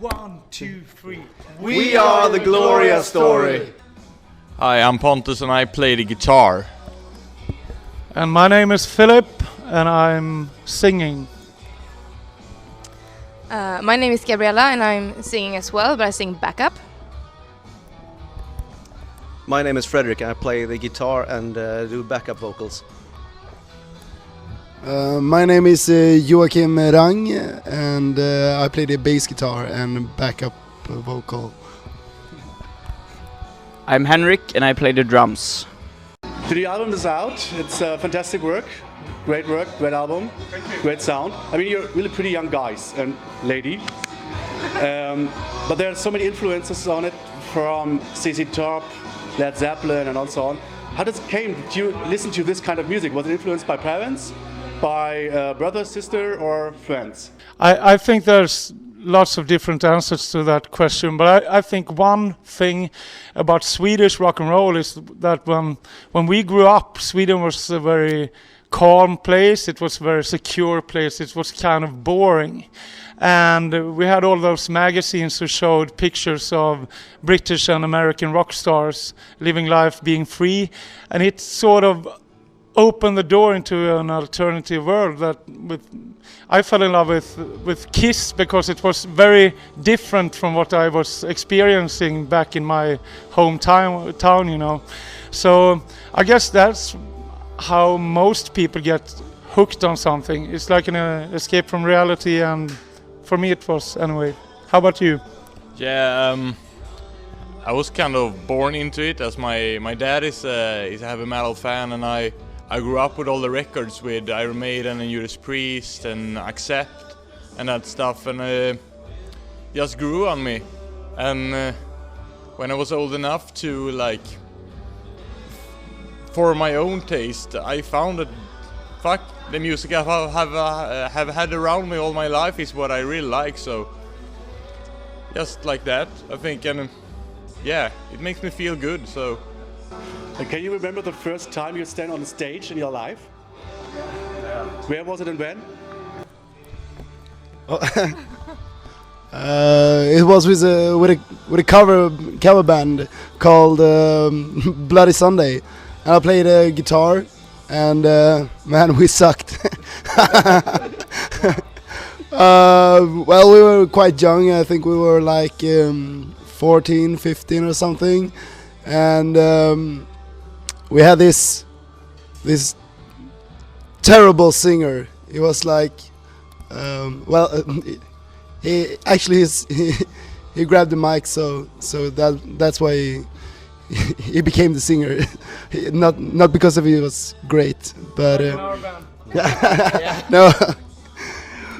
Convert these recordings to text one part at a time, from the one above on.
1, 2, 3. We are the Gloria Story. Hi, I'm Pontus and I play the guitar. And my name is Philip and I'm singing. My name is Gabriella and I'm singing as well, but I sing backup. My name is Frederick and I play the guitar and do backup vocals. My name is Joachim Rang and I play the bass guitar and backup vocal. I'm Henrik and I play the drums. The new album is out. It's fantastic work, great album, great sound. I mean, you're really pretty young guys and lady, but there are so many influences on it from ZZ Top, Led Zeppelin, and so on. How did it came? Did you listen to this kind of music? Was it influenced by parents, by brother, sister, or friends? I think there's lots of different answers to that question, but I think one thing about Swedish rock and roll is that when we grew up, Sweden was a very calm place, it was a very secure place, it was kind of boring. And we had all those magazines who showed pictures of British and American rock stars living life, being free, and it sort of opened the door into an alternative world that I fell in love with Kiss because it was very different from what I was experiencing back in my hometown, you know. So I guess that's how most people get hooked on something. It's like an escape from reality, and for me it was anyway. How about you? Yeah, I was kind of born into it as my dad is a heavy metal fan, and I grew up with all the records with Iron Maiden and Judas Priest and Accept and that stuff, and just grew on me. And when I was old enough to, like, for my own taste, I found that the music I have had around me all my life is what I really like. So just like that, I think, and yeah, it makes me feel good. So. And can you remember the first time you stand on the stage in your life? Yeah. Where was it and when? It was with a cover band called Bloody Sunday, and I played guitar, and man, we sucked. Well, we were quite young. I think we were like 14, 15 or something, and we had this terrible singer. He was like, he actually he grabbed the mic, so that's why he became the singer. not because of he was great, but no.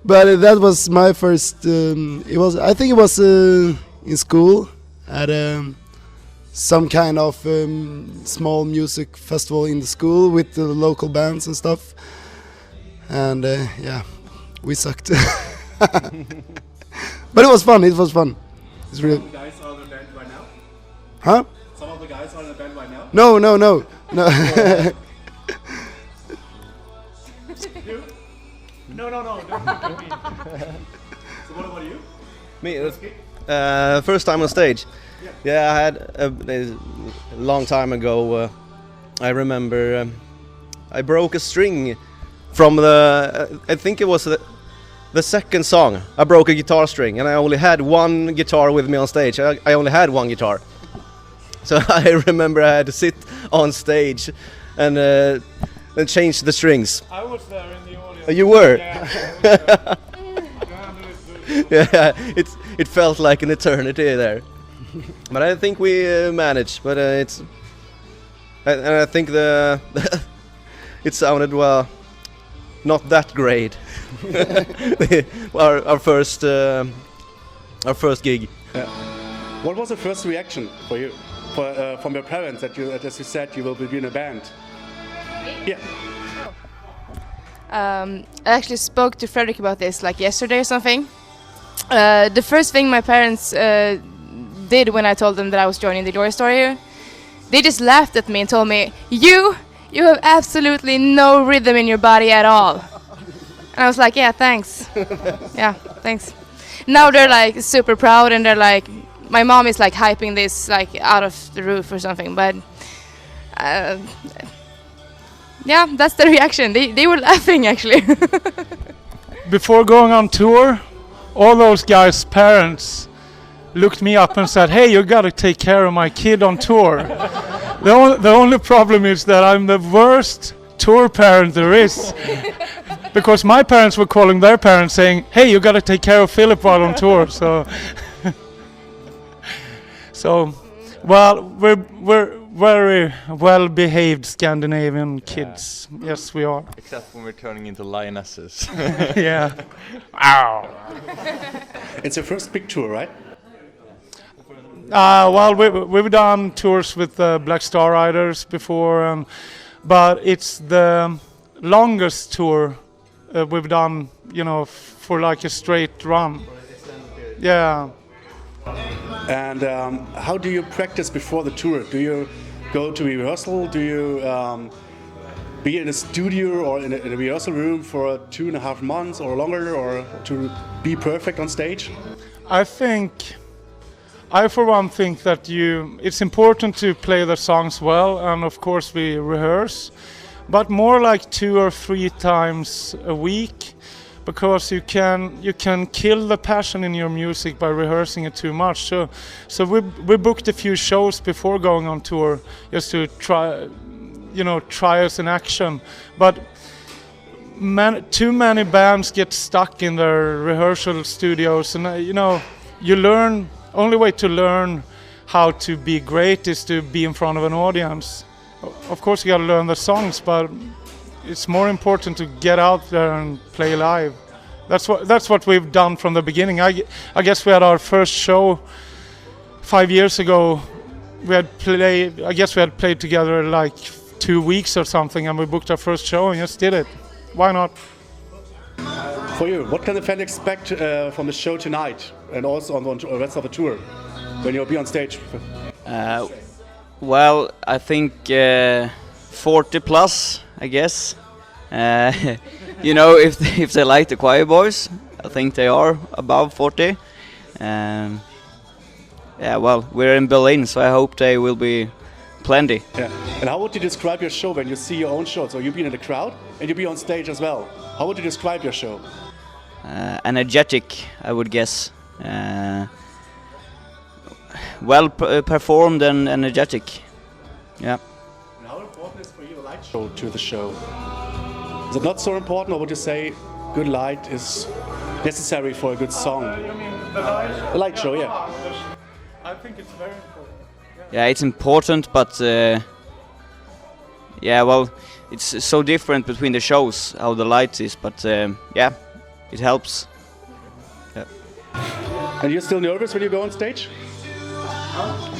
But that was my first. I think it was in school at some kind of small music festival in the school with the local bands and stuff, and yeah, we sucked. But it was fun. It's real. Some of the guys are in the band right now? Huh? Some of the guys are in the band right now? No. You? No, don't look at me. So what about you? Me, first time on stage. Yeah, I had a long time ago. I remember I broke a string from I think it was the second song. I broke a guitar string, and I only had one guitar with me on stage. I only had one guitar, so I remember I had to sit on stage and change the strings. I was there in the audience. You were? Yeah. Yeah, it felt like an eternity there. But I think we managed. But I think it sounded not that great. our first gig. Yeah. What was the first reaction for you, from your parents that you, as you said, you will be in a band? Yeah. I actually spoke to Frederick about this like yesterday or something. The first thing my parents did when I told them that I was joining the Gloria Story, they just laughed at me and told me, you have absolutely no rhythm in your body at all. And I was like, yeah, thanks. Yeah, thanks. now they're like super proud, and they're like, my mom is like hyping this like out of the roof or something. But yeah, that's the reaction. They were laughing actually. Before going on tour, all those guys' parents looked me up and said, "Hey, you gotta take care of my kid on tour." The only problem is that I'm the worst tour parent there is. Because my parents were calling their parents saying, "Hey, you gotta take care of Philip while on tour." So, well, we're very well-behaved Scandinavian kids. Yes, we are. Except when we're turning into lionesses. Yeah. Ow. It's your first big tour, right? Well, we've done tours with Black Star Riders before, but it's the longest tour we've done, for like a straight run. Yeah. And how do you practice before the tour? Do you go to rehearsal? Do you be in a studio or in a rehearsal room for 2.5 months or longer, or to be perfect on stage? I for one think that it's important to play the songs well, and of course we rehearse, but more like 2 or 3 times a week, because you can kill the passion in your music by rehearsing it too much. So we booked a few shows before going on tour just to try us in action. But too many bands get stuck in their rehearsal studios, and you learn. Only way to learn how to be great is to be in front of an audience. Of course, you got to learn the songs, but it's more important to get out there and play live. That's what we've done from the beginning. I guess we had our first show 5 years ago. I guess we had played together like 2 weeks or something, and we booked our first show and just did it. Why not? For you, what can the fan expect from the show tonight, and also on the rest of the tour, when you'll be on stage? Well, I think 40 plus, I guess. If they like the choir boys, I think they are above 40. Well, we're in Berlin, so I hope they will be plenty. Yeah. And how would you describe your show when you see your own show? So you've been in the crowd and you'll be on stage as well. How would you describe your show? Energetic, I would guess. Well performed and energetic. Yeah. And how important is for you a light show to the show? Is it not so important, or would you say good light is necessary for a good song? The light show, yeah. I think it's very important. Yeah, it's important, but well, it's so different between the shows how the light is, but yeah, it helps. Yeah. And you're still nervous when you go on stage?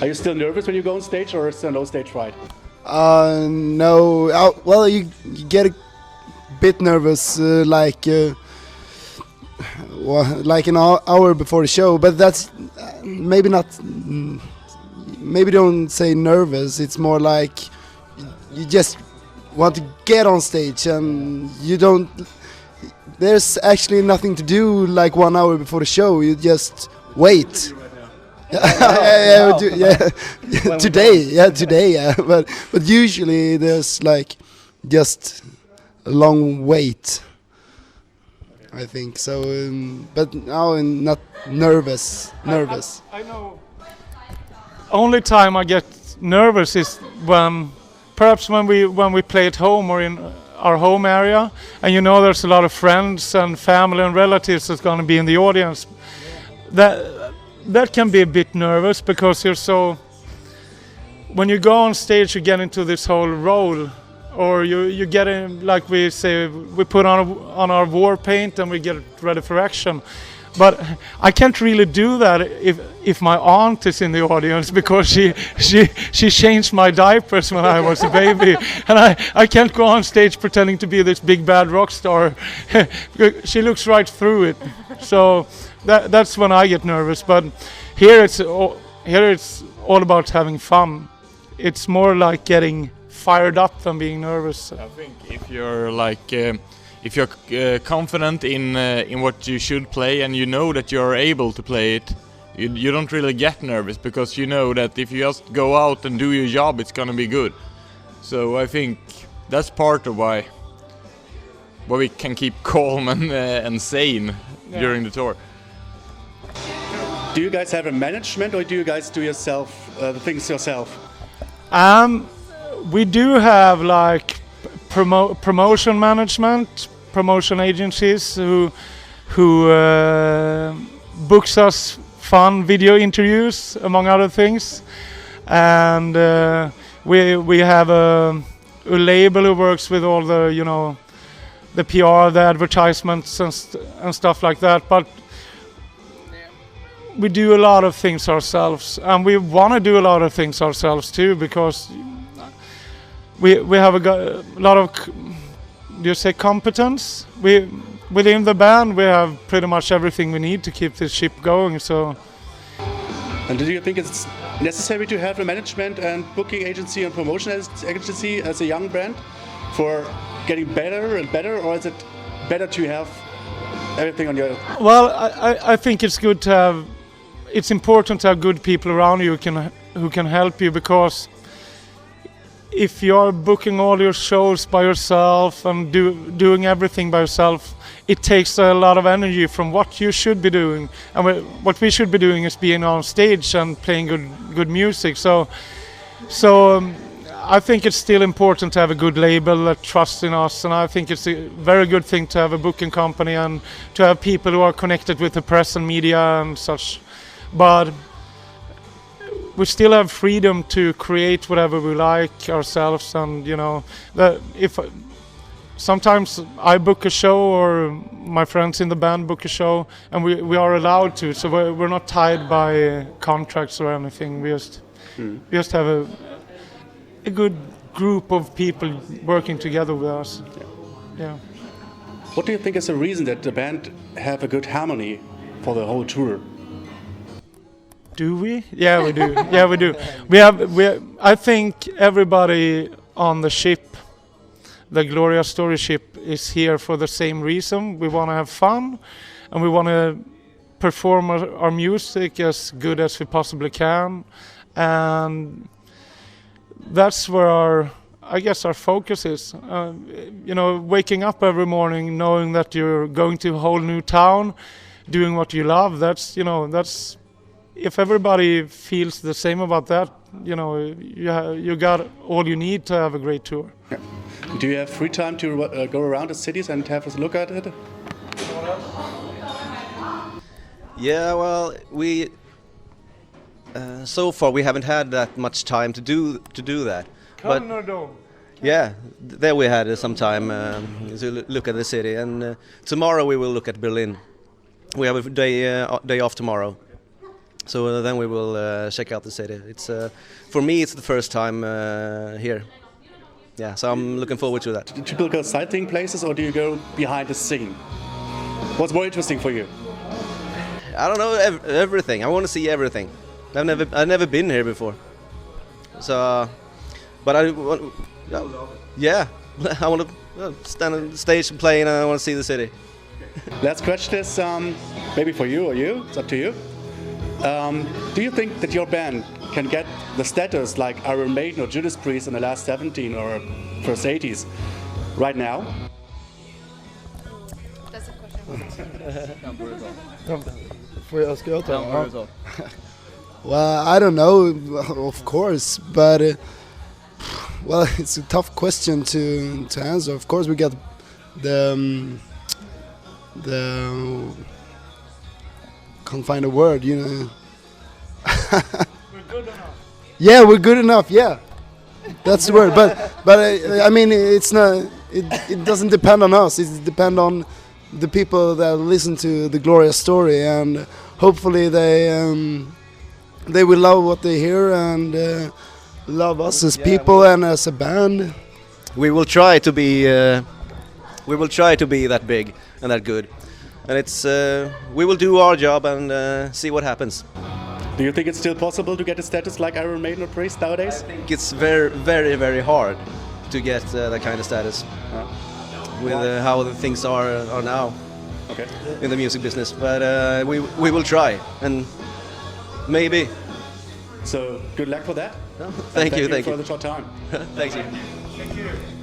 Are you still nervous when you go on stage, or is there no stage fright? No. Well, you get a bit nervous, like an hour before the show, but that's maybe not. Maybe don't say nervous. It's more like you just want to get on stage, and you don't. There's actually nothing to do like 1 hour before the show. You just wait. Today, but usually there's like just a long wait. I think so, but now I'm not nervous. I know. Only time I get nervous is perhaps when we play at home or in our home area, and there's a lot of friends and family and relatives that's going to be in the audience. That can be a bit nervous, because when you go on stage, you get into this whole role, or you get in, like we say, we put on our war paint and we get ready for action. But I can't really do that if my aunt is in the audience, because she changed my diapers when I was a baby, and I can't go on stage pretending to be this big bad rock star. She looks right through it. So that's when I get nervous. But here it's all about having fun. It's more like getting fired up than being nervous. I think if you're like if you're confident in what you should play and you know that you're able to play it, you don't really get nervous, because you know that if you just go out and do your job, it's gonna be good. So I think that's part of why we can keep calm and sane during the tour. Do you guys have a management, or do you guys do yourself the things yourself? We do have like promotion management, promotion agencies who books us fun video interviews, among other things, and we have a label who works with all the the PR, the advertisements and stuff like that. But we do a lot of things ourselves, and we want to do a lot of things ourselves too, because we have a lot of, do you say, competence? Within the band we have pretty much everything we need to keep this ship going. So. And do you think it's necessary to have a management and booking agency and promotion agency as a young band for getting better and better, or is it better to have everything on your? Well, I think it's good to have. It's important to have good people around you who can help you, because if you're booking all your shows by yourself and doing everything by yourself, it takes a lot of energy from what you should be doing. And what we should be doing is being on stage and playing good music. So I think it's still important to have a good label that trusts in us, and I think it's a very good thing to have a booking company and to have people who are connected with the press and media and such. But we still have freedom to create whatever we like ourselves, and if sometimes I book a show or my friends in the band book a show, and we are allowed to, so we're not tied by contracts or anything. We just have a good group of people working together with us. Yeah. What do you think is the reason that the band have a good harmony for the whole tour? Do we? Yeah, we do. Yeah, we do. I think everybody on the ship, the Gloria Story ship, is here for the same reason. We want to have fun, and we want to perform our music as good as we possibly can, and that's where our focus is. Waking up every morning knowing that you're going to a whole new town, doing what you love. That's if everybody feels the same about that, you got all you need to have a great tour. Yeah. Do you have free time to go around the cities and have a look at it? Yeah, well, we so far we haven't had that much time to do that. But yeah, there we had some time to look at the city, and tomorrow we will look at Berlin. We have a day off tomorrow, so then we will check out the city. It's for me, it's the first time here. Yeah, so I'm looking forward to that. Do people go sightseeing places, or do you go behind the scene? What's more interesting for you? I don't know, everything. I want to see everything. I've never been here before. So, but I want to stand on the stage and play, and I want to see the city. Last question is maybe for you or you. It's up to you. Do you think that your band can get the status like Iron Maiden or Judas Priest in the last 17 or first 80s right now? That's a question. Får jag ska ta? Well, I don't know, of course, but well, it's a tough question to answer. Of course, we got the can't find a word, We're good enough. Yeah, we're good enough. Yeah, that's the word. But I mean, it's not. It doesn't depend on us. It depends on the people that listen to the Gloria Story, and hopefully they will love what they hear and love us as people and as a band. We will try to be that big and that good, and it's we will do our job and see what happens. Do you think it's still possible to get a status like Iron Maiden or Priest nowadays? I think it's very, very, very hard to get that kind of status. with how the things are now Okay. in the music business. But we will try, and maybe. So good luck for that. Thank you. For the short time. Thank you.